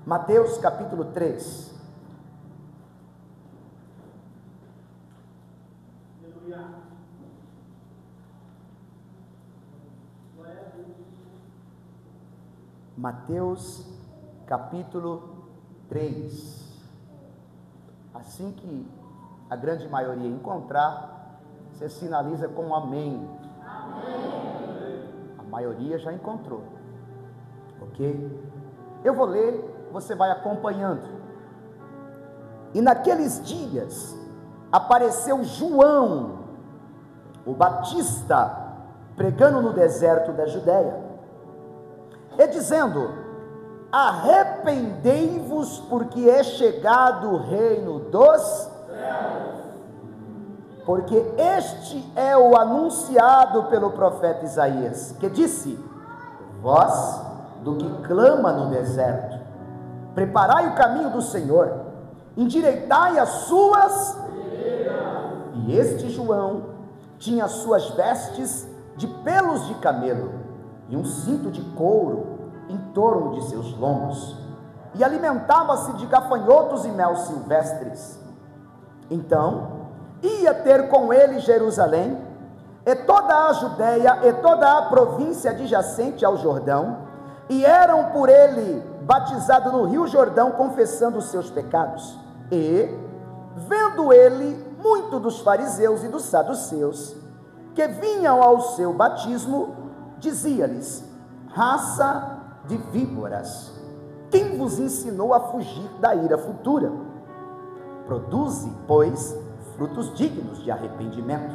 Mateus capítulo 3. Mateus capítulo 3. Assim que a grande maioria encontrar, você sinaliza com um amém. Amém. A maioria já encontrou, ok? Eu vou ler, você vai acompanhando. E naqueles dias apareceu João, o Batista, pregando no deserto da Judéia, e dizendo: arrependei-vos, porque é chegado o reino dos céus. Porque este é o anunciado pelo profeta Isaías, que disse: voz do que clama no deserto, preparai o caminho do Senhor, endireitai as suas. E este João tinha as suas vestes de pelos de camelo e um cinto de couro em torno de seus lombos, e alimentava-se de gafanhotos e mel silvestres. Então ia ter com ele Jerusalém, e toda a Judéia, e toda a província adjacente ao Jordão, e eram por ele batizados no rio Jordão, confessando os seus pecados. E, vendo ele muito dos fariseus e dos saduceus, que vinham ao seu batismo, dizia-lhes: raça de víboras, quem vos ensinou a fugir da ira futura? Produze, pois, frutos dignos de arrependimento,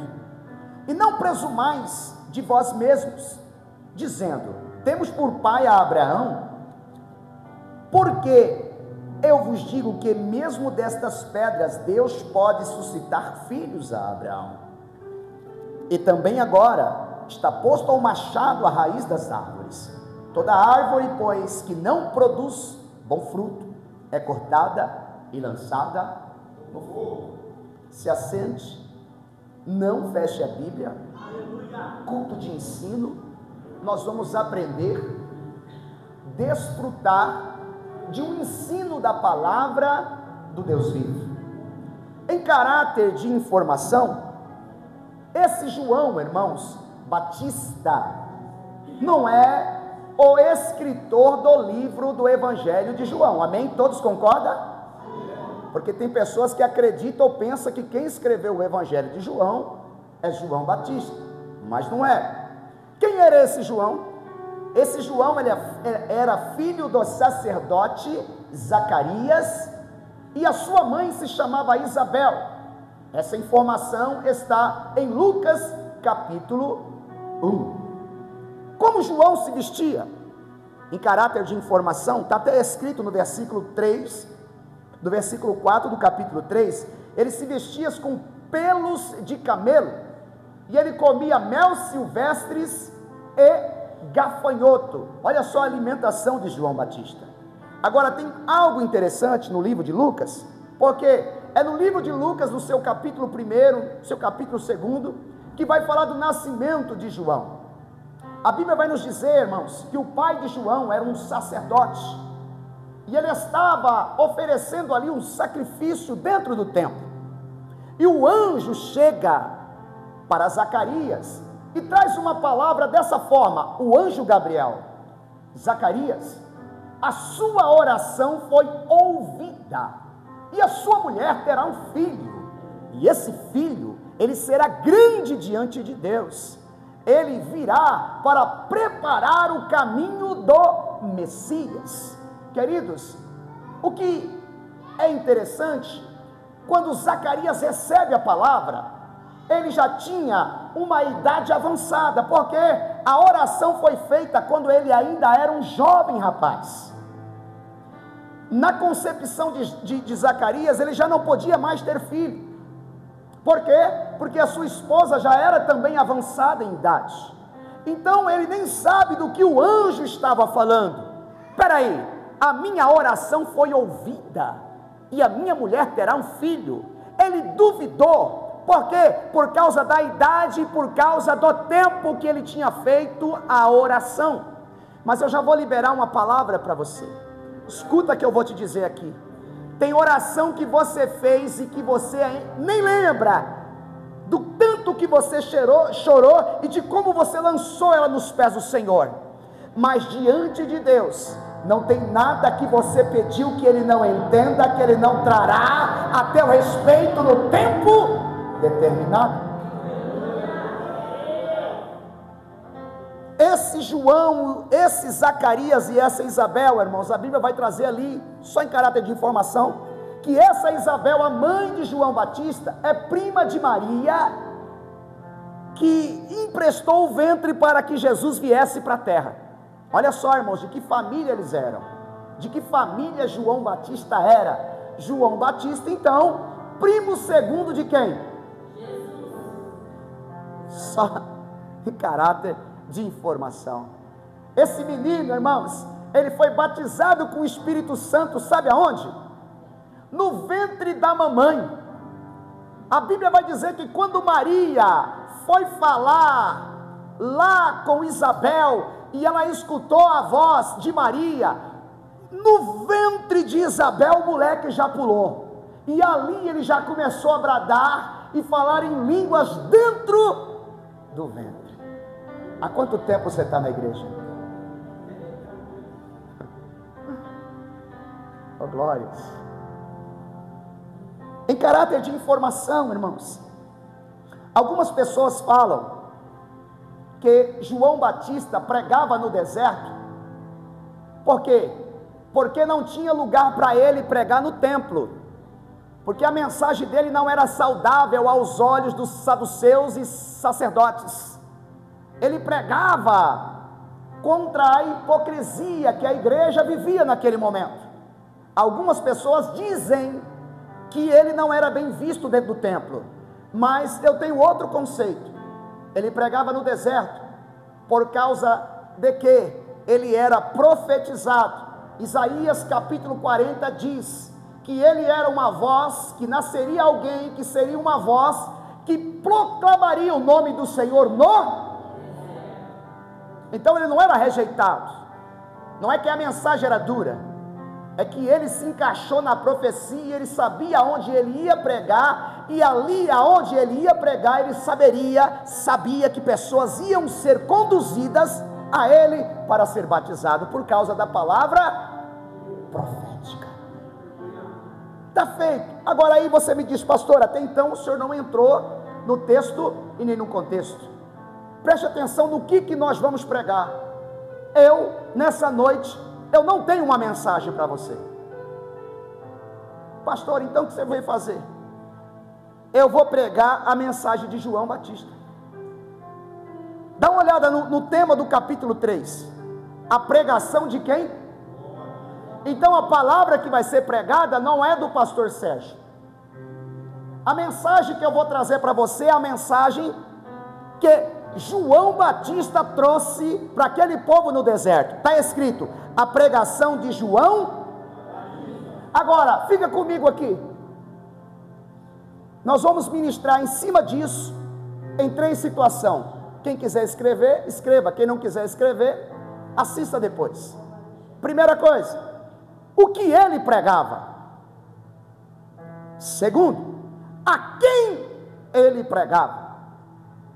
e não presumais de vós mesmos, dizendo: temos por pai a Abraão, porque eu vos digo que mesmo destas pedras Deus pode suscitar filhos a Abraão. E também agora está posto ao machado a raiz das árvores. Toda árvore, pois, que não produz bom fruto, é cortada e lançada no fogo. Se assente, não feche a Bíblia. Culto de ensino, nós vamos aprender, desfrutar de um ensino da palavra do Deus vivo. Em caráter de informação, esse João, irmãos, Batista, não é o escritor do livro do Evangelho de João, amém? Todos concordam? Porque tem pessoas que acreditam ou pensam que quem escreveu o Evangelho de João é João Batista, mas não é. Quem era esse João? Esse João, ele era filho do sacerdote Zacarias, e a sua mãe se chamava Isabel. Essa informação está em Lucas capítulo 1. Como João se vestia? Em caráter de informação, está até escrito no versículo 3, do versículo 4 do capítulo 3, ele se vestia com pelos de camelo, e ele comia mel silvestres e gafanhoto. Olha só a alimentação de João Batista. Agora tem algo interessante no livro de Lucas, porque é no livro de Lucas, no seu capítulo 1, seu capítulo 2, que vai falar do nascimento de João. A Bíblia vai nos dizer, irmãos, que o pai de João era um sacerdote, e ele estava oferecendo ali um sacrifício dentro do templo, e o anjo chega para Zacarias e traz uma palavra dessa forma: o anjo Gabriel, Zacarias, a sua oração foi ouvida, e a sua mulher terá um filho, e esse filho, ele será grande diante de Deus, ele virá para preparar o caminho do Messias. Queridos, o que é interessante, quando Zacarias recebe a palavra, ele já tinha uma idade avançada, porque a oração foi feita quando ele ainda era um jovem rapaz. Na concepção de Zacarias, ele já não podia mais ter filho. Por quê? Porque a sua esposa já era também avançada em idade. Então ele nem sabe do que o anjo estava falando. Espera aí, a minha oração foi ouvida, e a minha mulher terá um filho. Ele duvidou. Por quê? Por causa da idade e por causa do tempo que ele tinha feito a oração. Mas eu já vou liberar uma palavra para você. Escuta que eu vou te dizer aqui. Tem oração que você fez e que você nem lembra do tanto que você chorou e de como você lançou ela nos pés do Senhor. Mas diante de Deus, não tem nada que você pediu que Ele não entenda, que Ele não trará a teu respeito no tempo determinado. Esse João, esse Zacarias e essa Isabel, irmãos, a Bíblia vai trazer ali, só em caráter de informação, que essa Isabel, a mãe de João Batista, é prima de Maria, que emprestou o ventre para que Jesus viesse para a terra. Olha só, irmãos, de que família eles eram, de que família João Batista era. João Batista, então, primo segundo de quem? Jesus. Só em caráter de informação. Esse menino, irmãos, ele foi batizado com o Espírito Santo, sabe aonde? No ventre da mamãe. A Bíblia vai dizer que quando Maria foi falar lá com Isabel, e ela escutou a voz de Maria, no ventre de Isabel o moleque já pulou, e ali ele já começou a bradar e falar em línguas dentro do ventre. Há quanto tempo você está na igreja? Oh, glórias. Em caráter de informação, irmãos, algumas pessoas falam que João Batista pregava no deserto. Por quê? Porque não tinha lugar para ele pregar no templo, porque a mensagem dele não era saudável aos olhos dos saduceus e sacerdotes. Ele pregava contra a hipocrisia que a igreja vivia naquele momento. Algumas pessoas dizem que ele não era bem visto dentro do templo, mas eu tenho outro conceito. Ele pregava no deserto por causa de que ele era profetizado. Isaías capítulo 40 diz que ele era uma voz, que nasceria alguém, que seria uma voz que proclamaria o nome do Senhor no... Então ele não era rejeitado. Não é que a mensagem era dura, é que ele se encaixou na profecia, ele sabia onde ele ia pregar, e ali aonde ele ia pregar, ele sabia que pessoas iam ser conduzidas a ele para ser batizado, por causa da palavra profética. Está feito. Agora aí você me diz, pastor, até então o senhor não entrou no texto e nem no contexto. Preste atenção no que nós vamos pregar. Nessa noite, eu não tenho uma mensagem para você. Pastor, então o que você veio fazer? Eu vou pregar a mensagem de João Batista. Dá uma olhada no tema do capítulo 3. A pregação de quem? Então a palavra que vai ser pregada não é do pastor Sérgio. A mensagem que eu vou trazer para você é a mensagem que João Batista trouxe para aquele povo no deserto. Está escrito, a pregação de João. Agora, fica comigo aqui. Nós vamos ministrar em cima disso, em 3 situações. Quem quiser escrever, escreva. Quem não quiser escrever, assista depois. Primeira coisa, o que ele pregava. Segundo, a quem ele pregava.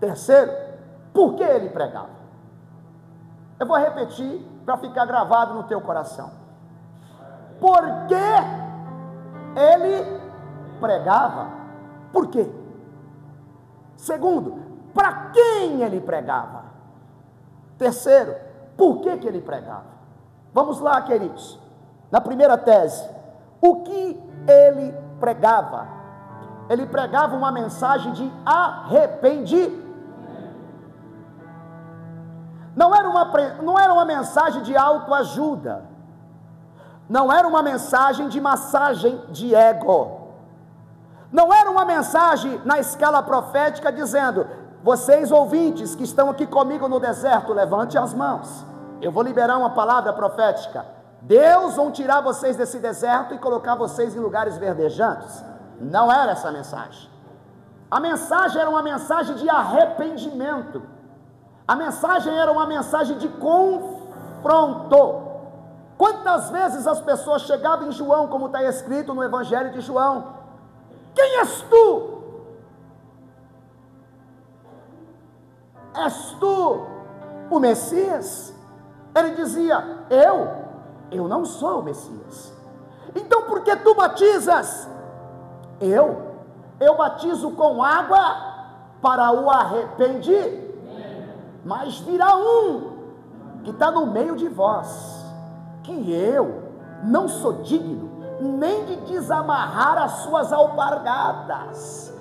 Terceiro, por que ele pregava. Eu vou repetir para ficar gravado no teu coração. Por que ele pregava. Por quê? Segundo, para quem ele pregava. Terceiro, por que ele pregava. Vamos lá, queridos. Na primeira tese, o que ele pregava? Ele pregava uma mensagem de arrependimento. Não era uma mensagem de autoajuda, não era uma mensagem de massagem de ego, não era uma mensagem na escala profética dizendo, vocês ouvintes que estão aqui comigo no deserto, levante as mãos, eu vou liberar uma palavra profética, Deus vai tirar vocês desse deserto e colocar vocês em lugares verdejantes. Não era essa a mensagem. A mensagem era uma mensagem de arrependimento. A mensagem era uma mensagem de confronto. Quantas vezes as pessoas chegavam em João, como está escrito no Evangelho de João: quem és tu? És tu o Messias? Ele dizia: eu não sou o Messias. Então por que tu batizas? Eu batizo com água para o arrependimento, mas virá um que está no meio de vós, que eu não sou digno nem de desamarrar as suas alpargatas.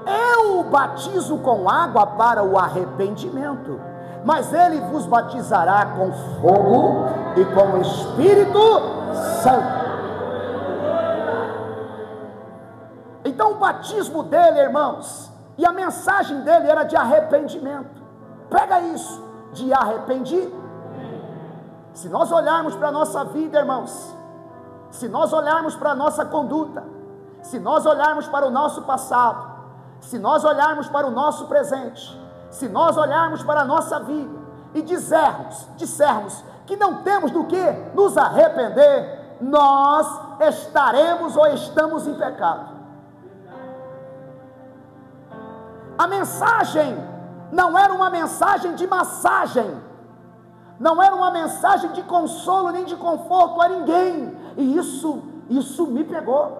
Eu batizo com água para o arrependimento, mas ele vos batizará com fogo e com o Espírito Santo. Então o batismo dele, irmãos, e a mensagem dele era de arrependimento. Pega isso, de arrependimento. Se nós olharmos para a nossa vida, irmãos, se nós olharmos para a nossa conduta, se nós olharmos para o nosso passado, se nós olharmos para o nosso presente, se nós olharmos para a nossa vida e dissermos que não temos do que nos arrepender, nós estaremos ou estamos em pecado. A mensagem não era uma mensagem de massagem, não era uma mensagem de consolo nem de conforto a ninguém, e isso me pegou,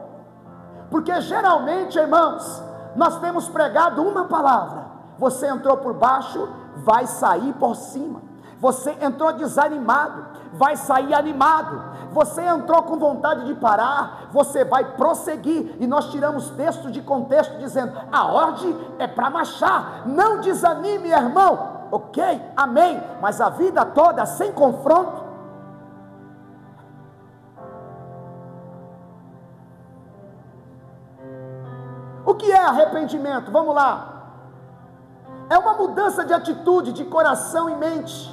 porque geralmente, irmãos, nós temos pregado uma palavra: você entrou por baixo, vai sair por cima. Você entrou desanimado, vai sair animado. Você entrou com vontade de parar, você vai prosseguir. E nós tiramos textos de contexto dizendo: a ordem é para marchar, não desanime, irmão. Ok, amém, mas a vida toda sem confronto. O que é arrependimento? Vamos lá. É uma mudança de atitude, de coração e mente,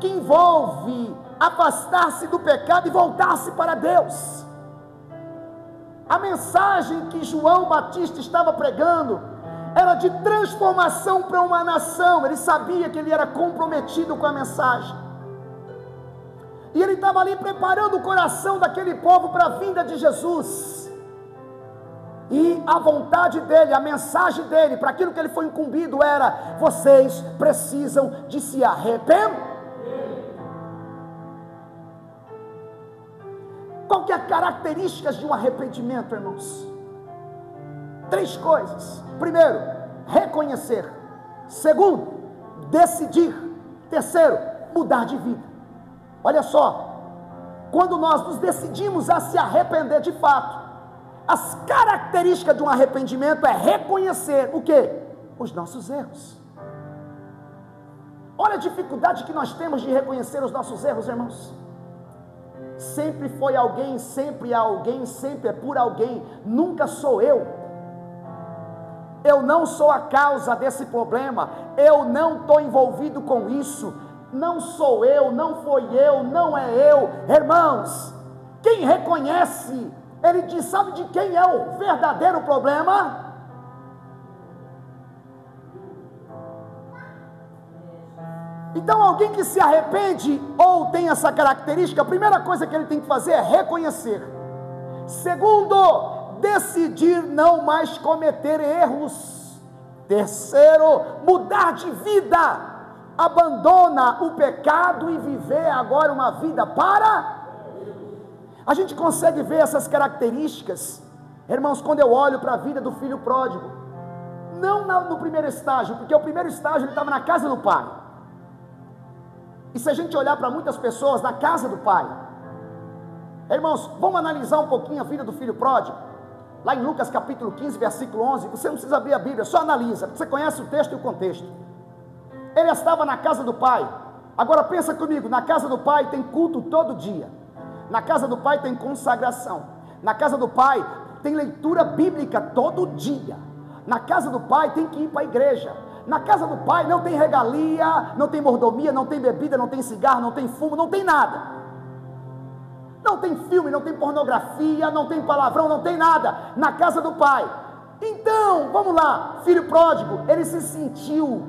que envolve afastar-se do pecado e voltar-se para Deus. A mensagem que João Batista estava pregando era de transformação para uma nação. Ele sabia que ele era comprometido com a mensagem, e ele estava ali preparando o coração daquele povo para a vinda de Jesus. E a vontade dele, a mensagem dele, para aquilo que ele foi incumbido era: vocês precisam de se arrepender. Qual que é a característica de um arrependimento, irmãos? 3 coisas. Primeiro, reconhecer. Segundo, decidir. Terceiro, mudar de vida. Olha só, quando nós nos decidimos a se arrepender de fato, as características de um arrependimento é reconhecer o quê? Os nossos erros. Olha a dificuldade que nós temos de reconhecer os nossos erros, irmãos. Sempre foi alguém, sempre é alguém, sempre é por alguém, nunca sou eu. Eu não sou a causa desse problema, eu não estou envolvido com isso, não sou eu, não foi eu, não é eu. Irmãos, quem reconhece, ele diz: sabe de quem é o verdadeiro problema? Então alguém que se arrepende ou tem essa característica, a primeira coisa que ele tem que fazer é reconhecer. Segundo, decidir não mais cometer erros. Terceiro, mudar de vida, abandona o pecado e viver agora uma vida para... A gente consegue ver essas características, irmãos, quando eu olho para a vida do filho pródigo. Não no primeiro estágio, porque o primeiro estágio ele estava na casa do pai. E se a gente olhar para muitas pessoas na casa do pai, irmãos, vamos analisar um pouquinho a vida do filho pródigo. Lá em Lucas capítulo 15, versículo 11, você não precisa abrir a Bíblia, só analisa, porque você conhece o texto e o contexto. Ele estava na casa do pai. Agora pensa comigo, na casa do pai tem culto todo dia, na casa do pai tem consagração, na casa do pai tem leitura bíblica todo dia, na casa do pai tem que ir para a igreja, na casa do pai não tem regalia, não tem mordomia, não tem bebida, não tem cigarro, não tem fumo, não tem nada, não tem filme, não tem pornografia, não tem palavrão, não tem nada, na casa do pai. Então, vamos lá, filho pródigo, ele se sentiu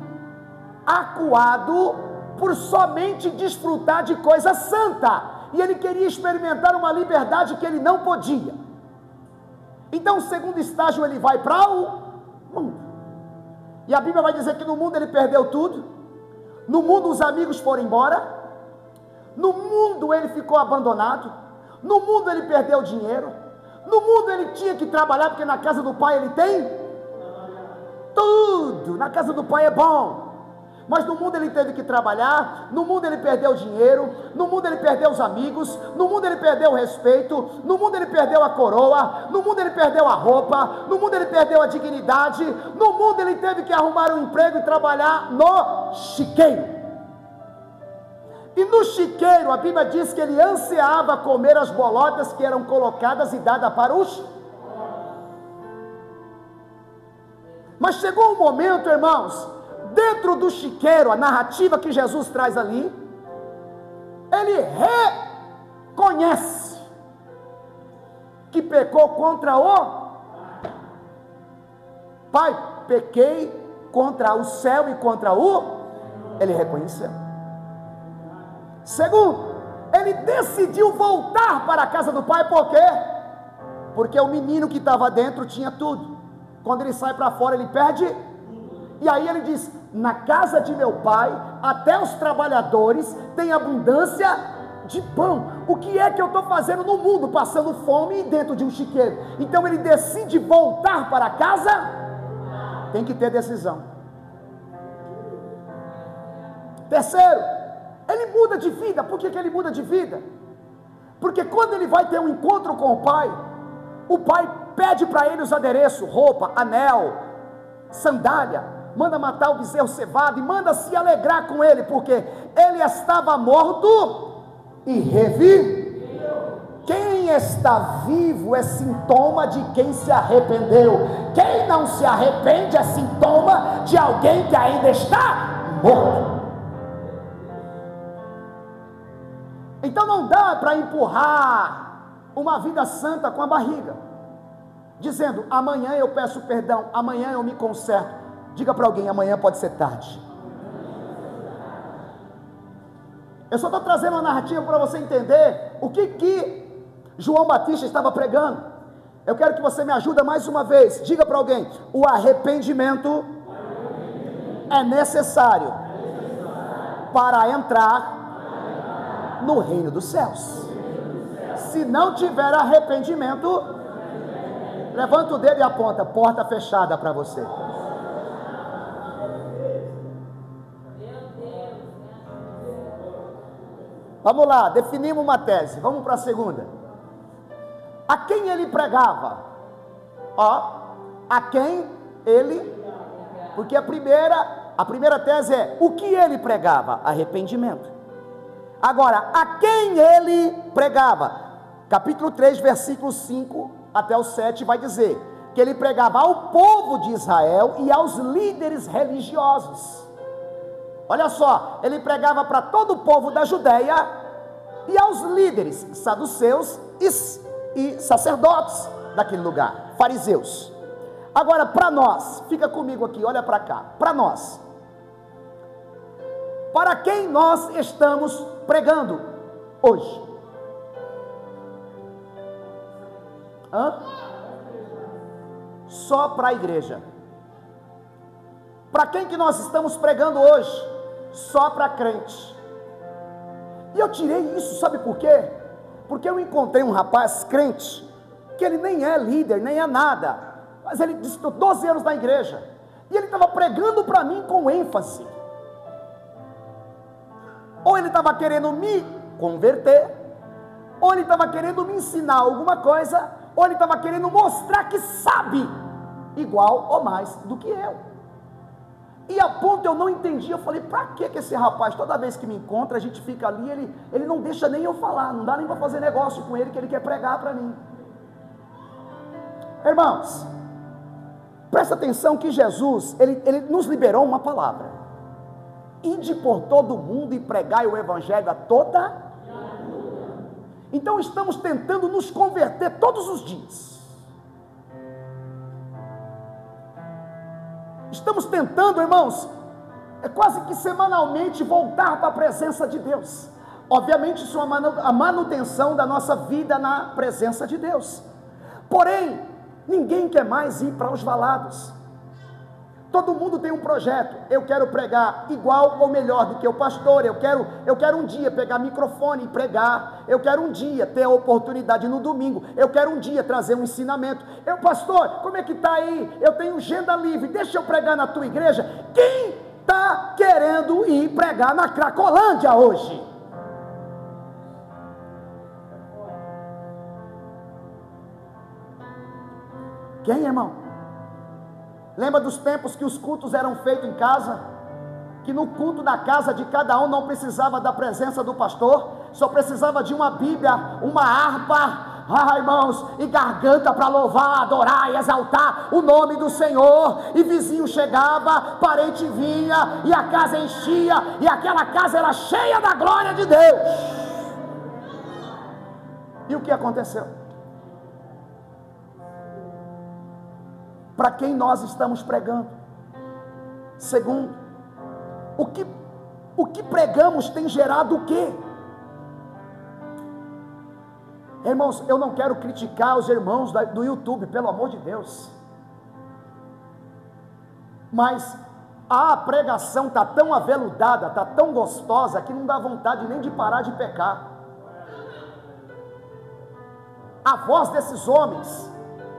acuado por somente desfrutar de coisa santa, e ele queria experimentar uma liberdade que ele não podia. Então, o segundo estágio, ele vai para o mundo. E a Bíblia vai dizer que no mundo ele perdeu tudo. No mundo os amigos foram embora. No mundo ele ficou abandonado. No mundo ele perdeu dinheiro. No mundo ele tinha que trabalhar, porque na casa do pai ele tem tudo. Na casa do pai é bom. Mas no mundo ele teve que trabalhar, no mundo ele perdeu dinheiro, no mundo ele perdeu os amigos, no mundo ele perdeu o respeito, no mundo ele perdeu a coroa, no mundo ele perdeu a roupa, no mundo ele perdeu a dignidade, no mundo ele teve que arrumar um emprego e trabalhar no chiqueiro. E no chiqueiro a Bíblia diz que ele ansiava comer as bolotas que eram colocadas e dadas para os... Mas chegou um momento, irmãos, dentro do chiqueiro, a narrativa que Jesus traz ali, ele reconhece que pecou contra o Pai. Pequei contra o céu e contra o... Ele reconheceu. Segundo, ele decidiu voltar para a casa do Pai. Por quê? Porque o menino que estava dentro tinha tudo. Quando ele sai para fora, ele perde. E aí ele diz: na casa de meu pai, até os trabalhadores têm abundância de pão. O que é que eu estou fazendo no mundo? Passando fome dentro de um chiqueiro. Então ele decide voltar para casa. Tem que ter decisão. Terceiro, ele muda de vida. Por que ele muda de vida? Porque quando ele vai ter um encontro com o pai pede para ele os adereços, roupa, anel, sandália, manda matar o bezerro cevado e manda se alegrar com ele, porque ele estava morto e reviveu. Quem está vivo é sintoma de quem se arrependeu. Quem não se arrepende é sintoma de alguém que ainda está morto. Então não dá para empurrar uma vida santa com a barriga, dizendo: amanhã eu peço perdão, amanhã eu me conserto. Diga para alguém: amanhã pode ser tarde. Eu só estou trazendo uma narrativa para você entender o que João Batista estava pregando. Eu quero que você me ajude mais uma vez. Diga para alguém: o arrependimento é necessário para entrar no reino dos céus. Se não tiver arrependimento, levanta o dedo e aponta: porta fechada para você. Vamos lá, definimos uma tese, vamos para a segunda. A quem ele pregava? A quem ele... Porque a primeira tese é: o que ele pregava? Arrependimento. Agora, a quem ele pregava? Capítulo 3, versículo 5 até o 7 vai dizer que ele pregava ao povo de Israel e aos líderes religiosos. Olha só, ele pregava para todo o povo da Judéia e aos líderes saduceus e sacerdotes daquele lugar, fariseus. Agora, para nós, fica comigo aqui, olha para cá, para nós, para quem nós estamos pregando hoje? Só para a igreja. Para quem que nós estamos pregando hoje? Só para crente. E eu tirei isso, sabe por quê? Porque eu encontrei um rapaz crente, que ele nem é líder, nem é nada, mas ele disse: 12 anos na igreja, e ele estava pregando para mim com ênfase. Ou ele estava querendo me converter, ou ele estava querendo me ensinar alguma coisa, ou ele estava querendo mostrar que sabe igual ou mais do que eu. E a ponto eu não entendi, eu falei: para que esse rapaz, toda vez que me encontra, a gente fica ali, ele não deixa nem eu falar, não dá nem para fazer negócio com ele, que ele quer pregar para mim. Irmãos, presta atenção que Jesus, ele nos liberou uma palavra: ide por todo o mundo e pregai o evangelho a toda. Então estamos tentando nos converter todos os dias. Estamos tentando, irmãos, quase que semanalmente voltar para a presença de Deus. Obviamente isso é a manutenção da nossa vida na presença de Deus. Porém, ninguém quer mais ir para os valados. Todo mundo tem um projeto. Eu quero pregar igual ou melhor do que o pastor. Eu quero um dia pegar microfone e pregar. Eu quero um dia ter a oportunidade no domingo. Eu quero um dia trazer um ensinamento. Pastor, como é que está aí? Eu tenho agenda livre, deixa eu pregar na tua igreja. Quem está querendo ir pregar na Cracolândia hoje? Quem, irmão? Lembra dos tempos que os cultos eram feitos em casa? Que no culto da casa de cada um não precisava da presença do pastor, só precisava de uma Bíblia, uma harpa, irmãos, e garganta para louvar, adorar e exaltar o nome do Senhor. E vizinho chegava, parente vinha, e a casa enchia, e aquela casa era cheia da glória de Deus. E o que aconteceu? Para quem nós estamos pregando? Segundo, o que pregamos tem gerado o quê? Irmãos, eu não quero criticar os irmãos do YouTube, pelo amor de Deus, mas a pregação está tão aveludada, está tão gostosa, que não dá vontade nem de parar de pecar. A voz desses homens,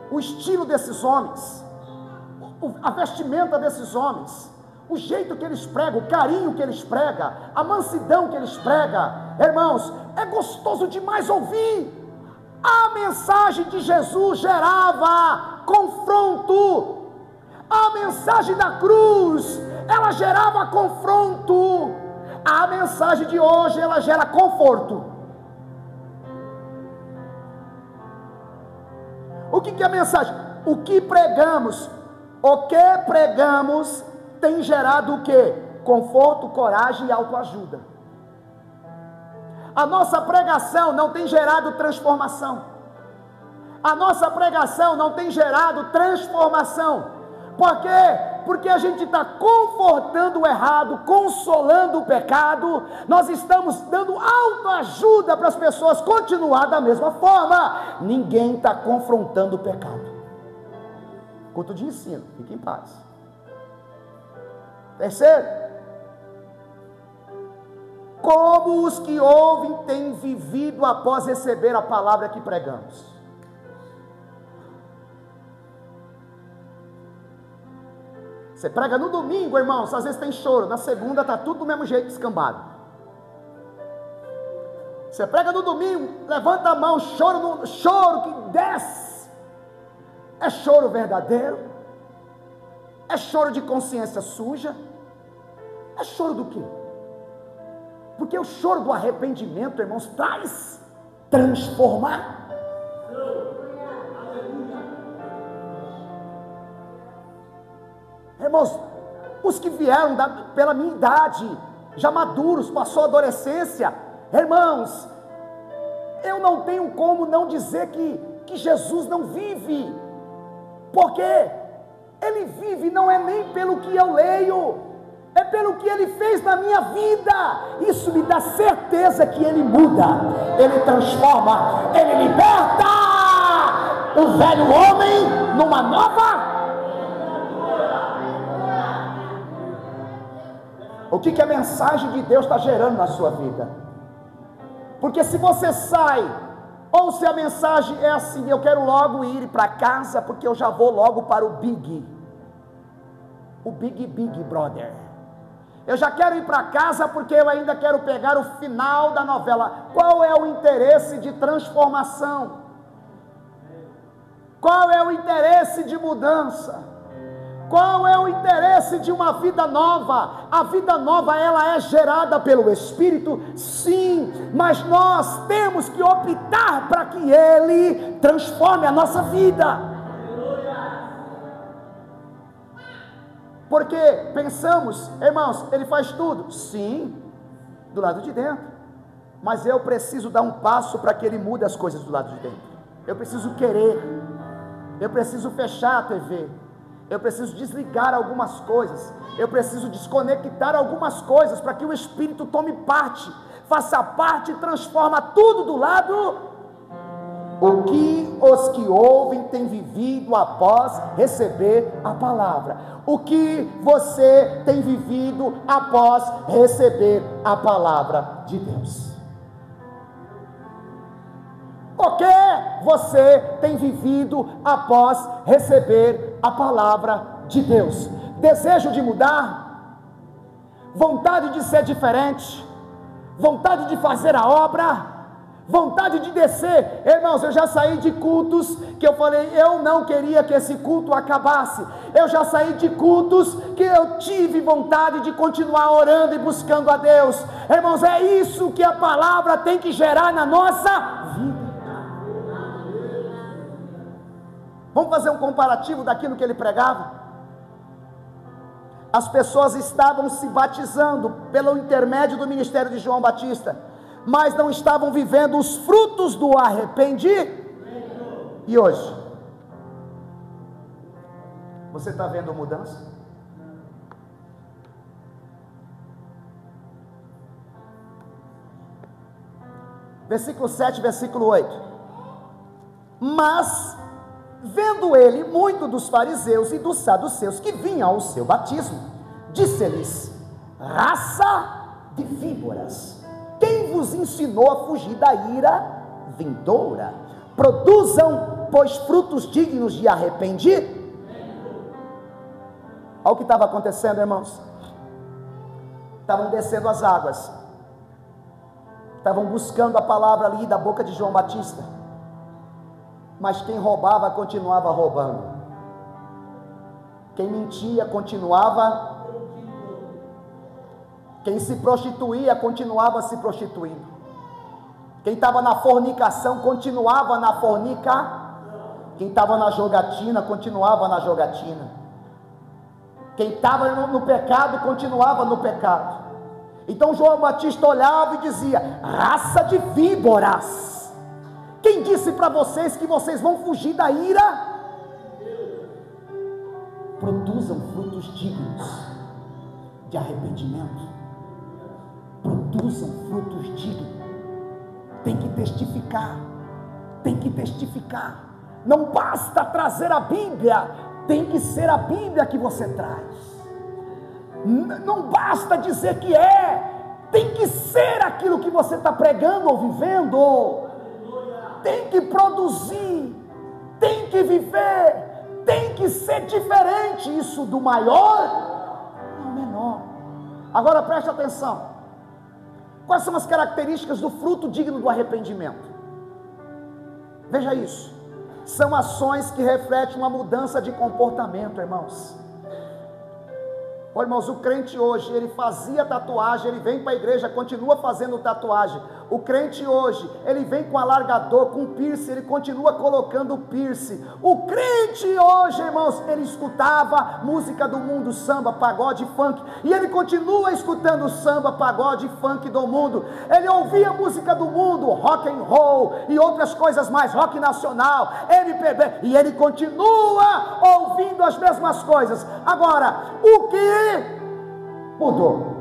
o estilo desses homens, a vestimenta desses homens, o jeito que eles pregam, o carinho que eles pregam, a mansidão que eles pregam, irmãos, é gostoso demais ouvir. A mensagem de Jesus gerava confronto, a mensagem da cruz, ela gerava confronto, a mensagem de hoje, ela gera conforto. O que é a mensagem? O que pregamos tem gerado o que? Conforto, coragem e autoajuda. A nossa pregação não tem gerado transformação. A nossa pregação não tem gerado transformação. Por quê? Porque a gente está confortando o errado, consolando o pecado. Nós estamos dando autoajuda para as pessoas continuar da mesma forma. Ninguém está confrontando o pecado. Culto de ensino, fique em paz. Terceiro, como os que ouvem têm vivido após receber a palavra que pregamos? Você prega no domingo, irmãos, às vezes tem choro, na segunda está tudo do mesmo jeito, descambado. Você prega no domingo, levanta a mão, choro que desce. É choro verdadeiro? É choro de consciência suja? É choro do quê? Porque o choro do arrependimento, irmãos, traz transformar. Irmãos, os que vieram pela minha idade, já maduros, passou a adolescência, irmãos, eu não tenho como não dizer que Jesus não vive. Porque Ele vive não é nem pelo que eu leio, é pelo que Ele fez na minha vida. Isso me dá certeza que Ele muda, Ele transforma, Ele liberta o velho homem numa nova. O que a mensagem de Deus está gerando na sua vida? Porque se você sai, ou se a mensagem é assim, eu quero logo ir para casa, porque eu já vou logo para o Big Brother. Eu já quero ir para casa, porque eu ainda quero pegar o final da novela. Qual é o interesse de transformação? Qual é o interesse de mudança? Qual é o interesse de uma vida nova? A vida nova, ela é gerada pelo Espírito, sim, mas nós temos que optar para que Ele transforme a nossa vida. Porque pensamos, irmãos, Ele faz tudo, sim, do lado de dentro, mas eu preciso dar um passo para que Ele mude as coisas do lado de dentro. Eu preciso querer, eu preciso fechar a TV, eu preciso desligar algumas coisas, eu preciso desconectar algumas coisas para que o Espírito tome parte, faça parte e transforma tudo do lado. O que os que ouvem têm vivido após receber a palavra? O que você tem vivido após receber a palavra de Deus? O que você tem vivido após receber a palavra de Deus? Desejo de mudar? Vontade de ser diferente? Vontade de fazer a obra? Vontade de descer? Irmãos, eu já saí de cultos que eu falei, eu não queria que esse culto acabasse. Eu já saí de cultos que eu tive vontade de continuar orando e buscando a Deus. Irmãos, é isso que a palavra tem que gerar na nossa vida. Vamos fazer um comparativo daquilo que ele pregava? As pessoas estavam se batizando pelo intermédio do ministério de João Batista, mas não estavam vivendo os frutos do arrependimento. E hoje? Você está vendo mudança? Versículo 7, versículo 8. Mas, vendo ele muito dos fariseus e dos saduceus que vinham ao seu batismo, disse-lhes: raça de víboras, quem vos ensinou a fugir da ira vindoura? Produzam, pois, frutos dignos de arrependimento. Olha o que estava acontecendo, irmãos. Estavam descendo as águas, estavam buscando a palavra ali da boca de João Batista, mas quem roubava continuava roubando, quem mentia continuava, quem se prostituía continuava se prostituindo, quem estava na fornicação continuava na quem estava na jogatina continuava na jogatina, quem estava no pecado continuava no pecado. Então João Batista olhava e dizia: raça de víboras, quem disse para vocês que vocês vão fugir da ira? Produzam frutos dignos de arrependimento. Produzam frutos dignos. Tem que testificar. Tem que testificar. Não basta trazer a Bíblia, tem que ser a Bíblia que você traz. Não basta dizer que tem que ser aquilo que você está pregando ou vivendo. Tem que produzir, tem que viver, tem que ser diferente, isso do maior ao menor. Agora preste atenção, quais são as características do fruto digno do arrependimento? Veja isso, são ações que refletem uma mudança de comportamento, irmãos. Olha, irmãos, o crente hoje, ele fazia tatuagem, ele vem para a igreja, continua fazendo tatuagem. O crente hoje, ele vem com alargador, com piercing, ele continua colocando piercing. O crente hoje, irmãos, ele escutava música do mundo, samba, pagode, funk, e ele continua escutando samba, pagode, funk do mundo. Ele ouvia música do mundo, rock and roll e outras coisas mais, rock nacional, MPB, e ele continua ouvindo as mesmas coisas. Agora, o que mudou?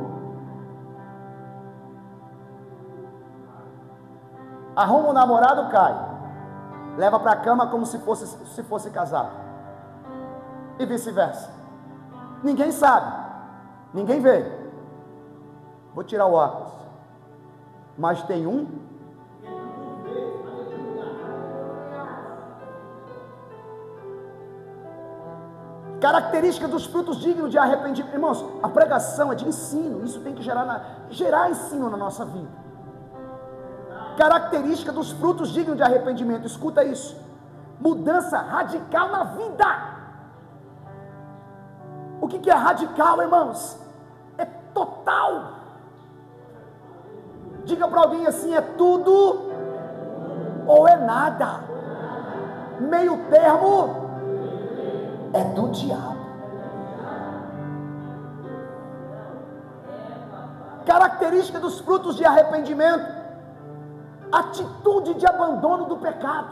Arruma um namorado, cai, leva para a cama como se fosse casado, e vice-versa. Ninguém sabe, ninguém vê. Vou tirar o óculos, mas tem um. Característica dos frutos dignos de arrependimento. Irmãos, a pregação é de ensino, isso tem que gerar ensino na nossa vida. Característica dos frutos dignos de arrependimento, escuta isso: mudança radical na vida. O que é radical, irmãos? É total. Diga para alguém assim: é tudo ou é nada. Meio termo é do diabo. Característica dos frutos de arrependimento: atitude de abandono do pecado.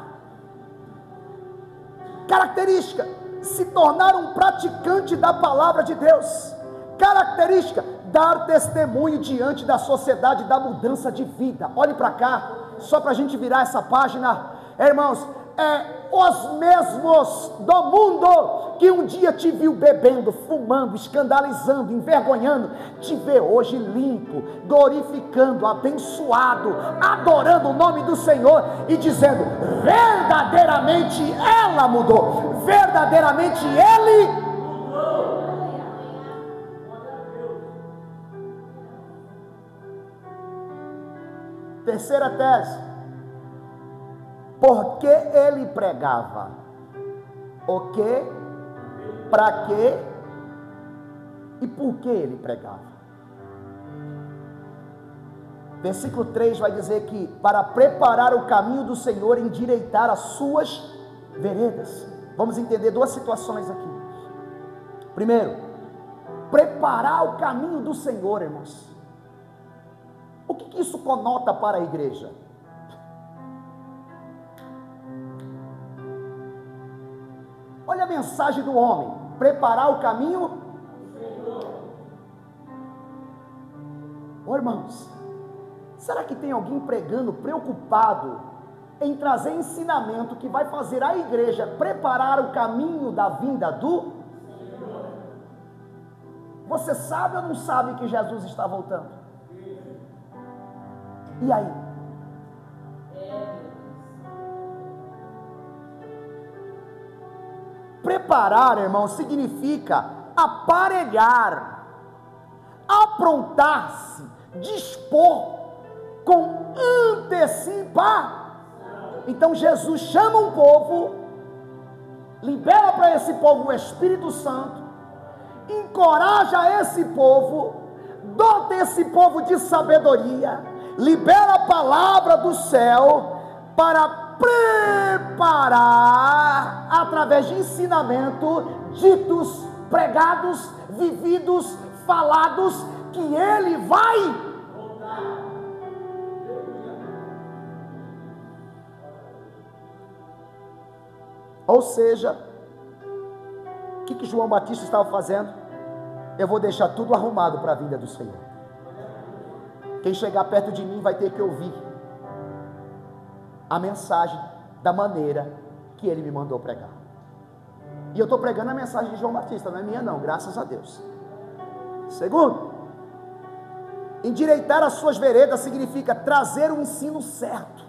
Característica: se tornar um praticante da palavra de Deus. Característica: dar testemunho diante da sociedade da mudança de vida. Olhe para cá, só para a gente virar essa página, irmãos. Os mesmos do mundo que um dia te viu bebendo, fumando, escandalizando, envergonhando, te vê hoje limpo, glorificando, abençoado, adorando o nome do Senhor e dizendo: verdadeiramente ela mudou, verdadeiramente ele mudou. Terceira tese: porque ele pregava o que, para quê e por que ele pregava. Versículo 3 vai dizer que para preparar o caminho do Senhor, endireitar as suas veredas. Vamos entender duas situações aqui. Primeiro, preparar o caminho do Senhor, irmãos. O que isso conota para a igreja? Olha a mensagem do homem: preparar o caminho. Ô irmãos, será que tem alguém pregando preocupado em trazer ensinamento que vai fazer a igreja preparar o caminho da vinda do Senhor? Você sabe ou não sabe que Jesus está voltando? E aí? Preparar, irmão, significa aparelhar, aprontar-se, dispor com antecipação. Então Jesus chama um povo, libera para esse povo o Espírito Santo, encoraja esse povo, dota esse povo de sabedoria, libera a palavra do céu para preparar, através de ensinamento, ditos, pregados, vividos, falados, que ele vai voltar. Ou seja, o que João Batista estava fazendo? Eu vou deixar tudo arrumado para a vinda do Senhor. Quem chegar perto de mim vai ter que ouvir a mensagem da maneira que ele me mandou pregar. E eu estou pregando a mensagem de João Batista, não é minha não, graças a Deus. Segundo, endireitar as suas veredas significa trazer o ensino certo.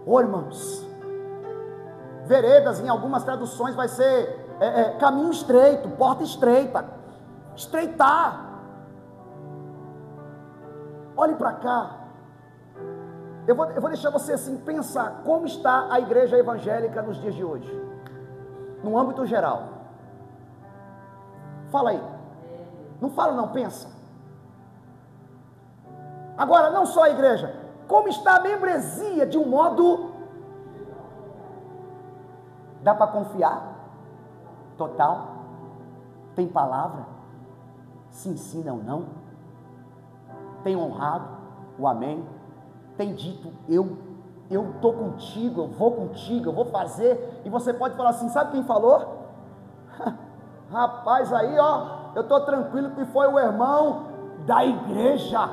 Ô irmãos, veredas em algumas traduções vai ser caminho estreito, porta estreita, estreitar. Olhe para cá. Eu vou deixar você assim pensar como está a igreja evangélica nos dias de hoje, no âmbito geral. Fala aí. Não fala não, pensa. Agora, não só a igreja, como está a membresia de um modo. Dá para confiar? Total? Tem palavra? Se ensina ou não? Tem honrado o amém? Tem dito, eu estou contigo, eu vou fazer, e você pode falar assim: sabe quem falou? Rapaz, aí ó, eu estou tranquilo que foi o irmão da igreja.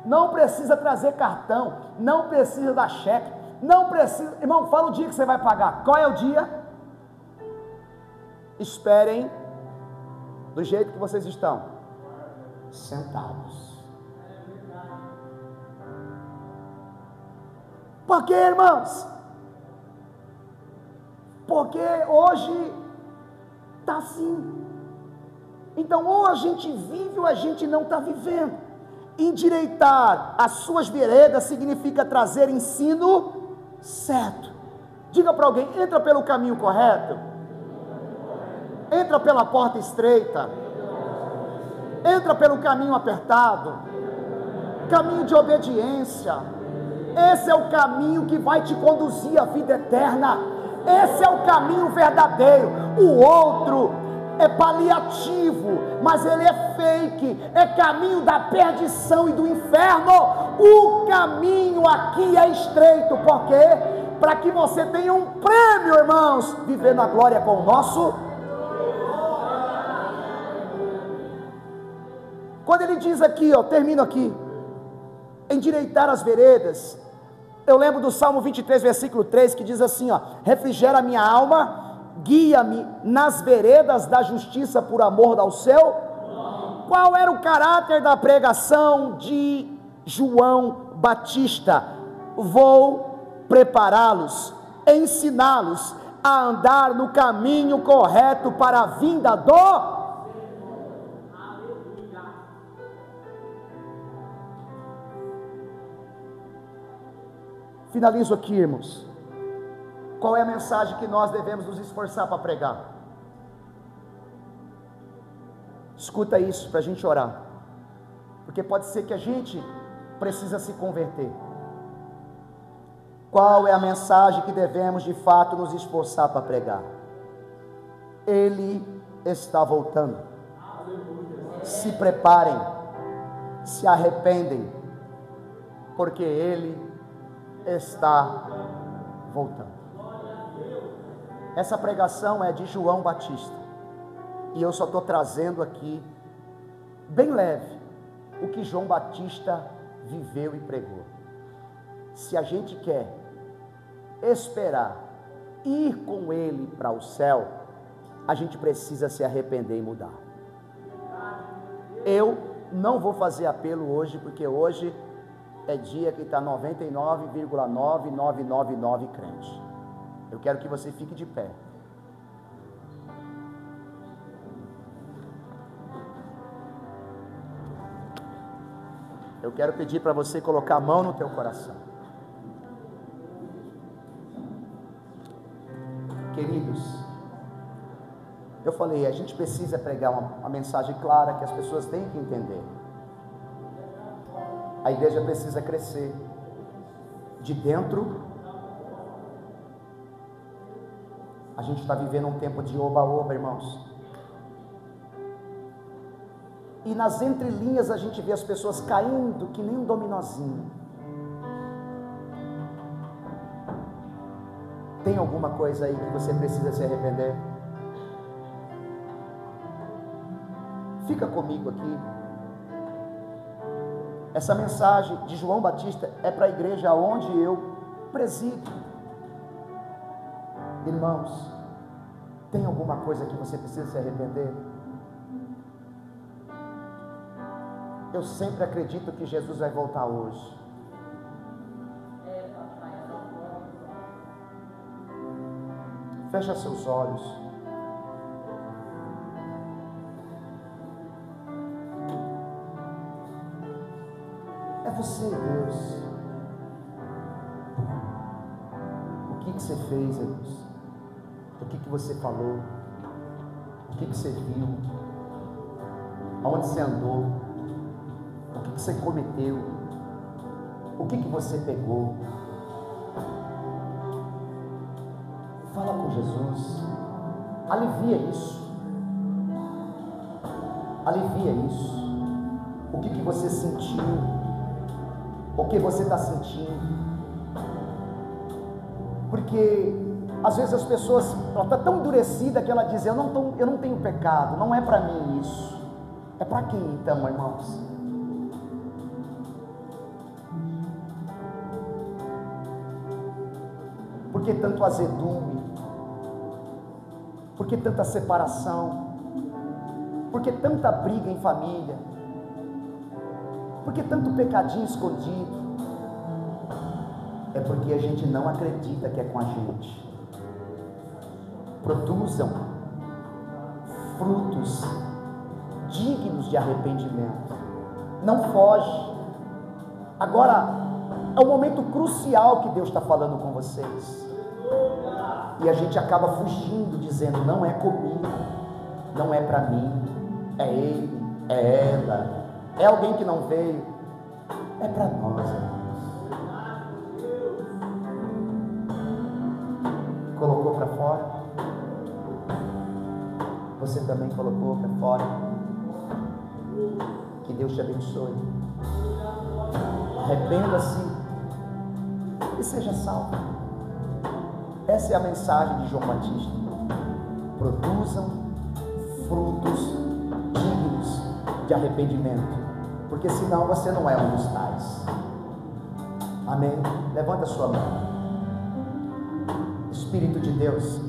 Não precisa trazer cartão, não precisa dar cheque, não precisa, irmão, fala o dia que você vai pagar. Qual é o dia? Esperem do jeito que vocês estão, sentados. Por quê, irmãos? Porque hoje está assim. Então, ou a gente vive ou a gente não está vivendo. Endireitar as suas veredas significa trazer ensino certo. Diga para alguém: entra pelo caminho correto, entra pela porta estreita, entra pelo caminho apertado, caminho de obediência. Esse é o caminho que vai te conduzir à vida eterna. Esse é o caminho verdadeiro. O outro é paliativo, mas ele é fake, é caminho da perdição e do inferno. O caminho aqui é estreito, por quê? Para que você tenha um prêmio, irmãos, viver na glória com o nosso. Quando ele diz aqui, ó, termino aqui, endireitar as veredas, eu lembro do Salmo 23, versículo 3, que diz assim, ó: refrigera minha alma, guia-me nas veredas da justiça por amor ao seu. Qual era o caráter da pregação de João Batista? Vou prepará-los, ensiná-los a andar no caminho correto para a vinda do... Finalizo aqui, irmãos. Qual é a mensagem que nós devemos nos esforçar para pregar? Escuta isso para a gente orar, porque pode ser que a gente precisa se converter. Qual é a mensagem que devemos de fato nos esforçar para pregar? Ele está voltando. Se preparem, se arrependem, porque Ele está voltando. Essa pregação é de João Batista, e eu só estou trazendo aqui, bem leve, o que João Batista viveu e pregou. Se a gente quer esperar ir com ele para o céu, a gente precisa se arrepender e mudar. Eu não vou fazer apelo hoje, porque hoje é dia que está 99,9999 crente. Eu quero que você fique de pé. Eu quero pedir para você colocar a mão no teu coração. Queridos, eu falei, a gente precisa pregar uma mensagem clara que as pessoas têm que entender. A igreja precisa crescer de dentro. A gente está vivendo um tempo de oba-oba, irmãos. E nas entrelinhas a gente vê as pessoas caindo que nem um dominozinho. Tem alguma coisa aí que você precisa se arrepender? Fica comigo aqui. Essa mensagem de João Batista é para a igreja onde eu presido. Irmãos, tem alguma coisa que você precisa se arrepender? Eu sempre acredito que Jesus vai voltar hoje. Fecha seus olhos. É você, Deus. O que você fez, Deus? O que você falou? O que você viu? Aonde você andou? O que você cometeu? O que você pegou? Fala com Jesus. Alivia isso. Alivia isso. O que você sentiu? O que você está sentindo? Porque às vezes as pessoas, ela está tão endurecida que ela diz, eu não tenho pecado, não é para mim isso. É para quem então, irmãos? Por que tanto azedume? Por que tanta separação? Por que tanta briga em família? Por que tanto pecadinho escondido? É porque a gente não acredita que é com a gente. Produzam frutos dignos de arrependimento. Não foge. Agora é um momento crucial que Deus está falando com vocês. E a gente acaba fugindo, dizendo, não é comigo, não é para mim, é ele, é ela, é alguém que não veio, é para nós, irmãos. Colocou para fora? Você também colocou para fora? Que Deus te abençoe. Arrependa-se e seja salvo. Essa é a mensagem de João Batista. Produzam frutos dignos de arrependimento, porque senão você não é um dos tais. Amém? Levanta a sua mão. Espírito de Deus,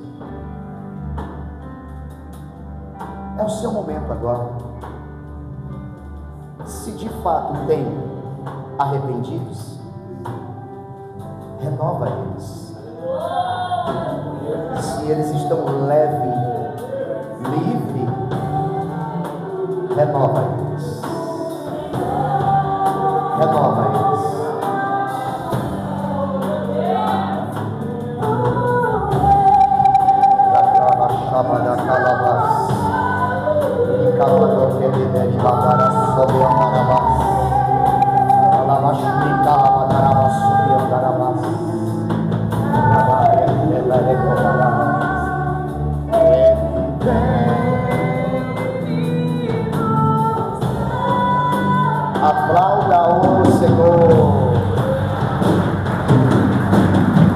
é o seu momento agora. Se de fato tem arrependidos, renova eles. Se eles estão livre, renova eles.